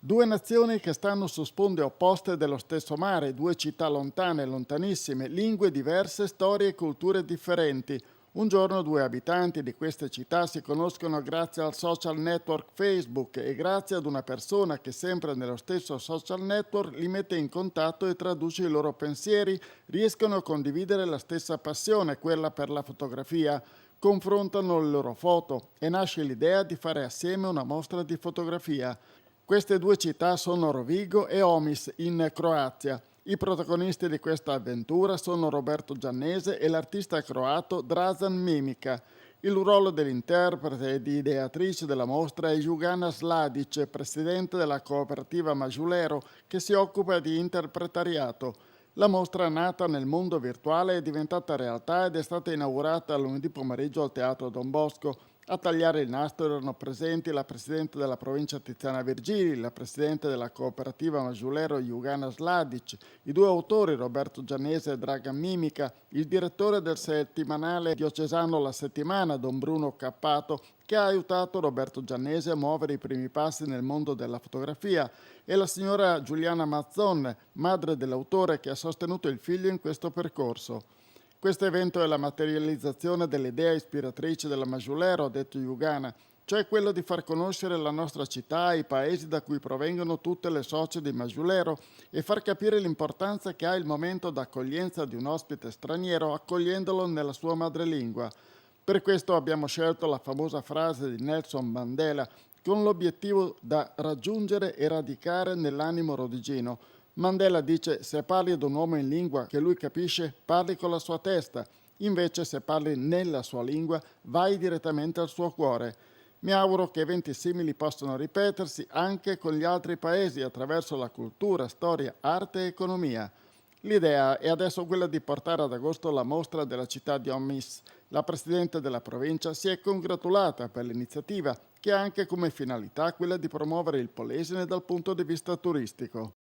Due nazioni che stanno su sponde opposte dello stesso mare, due città lontane, lontanissime, lingue diverse, storie e culture differenti. Un giorno due abitanti di queste città si conoscono grazie al social network Facebook e grazie ad una persona che sempre nello stesso social network li mette in contatto e traduce i loro pensieri, riescono a condividere la stessa passione, quella per la fotografia. Confrontano le loro foto e nasce l'idea di fare assieme una mostra di fotografia. Queste due città sono Rovigo e Omis in Croazia. I protagonisti di questa avventura sono Roberto Giannese e l'artista croato Dražan Mimica. Il ruolo dell'interprete e di ideatrice della mostra è Jugana Sladic, presidente della cooperativa Majulero, che si occupa di interpretariato. La mostra, nata nel mondo virtuale, è diventata realtà ed è stata inaugurata lunedì pomeriggio al Teatro Don Bosco. A tagliare il nastro erano presenti la presidente della provincia Tiziana Virgili, la presidente della cooperativa Majulero Jugana Sladic, i due autori Roberto Giannese e Dragan Mimica, il direttore del settimanale diocesano La Settimana, Don Bruno Cappato, che ha aiutato Roberto Giannese a muovere i primi passi nel mondo della fotografia, e la signora Giuliana Mazzon, madre dell'autore, che ha sostenuto il figlio in questo percorso. Questo evento è la materializzazione dell'idea ispiratrice della Majulero, ha detto Jugana, cioè quello di far conoscere la nostra città e i paesi da cui provengono tutte le socie di Majulero e far capire l'importanza che ha il momento d'accoglienza di un ospite straniero accogliendolo nella sua madrelingua. Per questo abbiamo scelto la famosa frase di Nelson Mandela con l'obiettivo da raggiungere e radicare nell'animo rodigino. Mandela dice: se parli ad un uomo in lingua che lui capisce, parli con la sua testa, invece se parli nella sua lingua, vai direttamente al suo cuore. Mi auguro che eventi simili possano ripetersi anche con gli altri paesi attraverso la cultura, storia, arte e economia. L'idea è adesso quella di portare ad agosto la mostra della città di Omis. La presidente della provincia si è congratulata per l'iniziativa, che ha anche come finalità quella di promuovere il Polesine dal punto di vista turistico.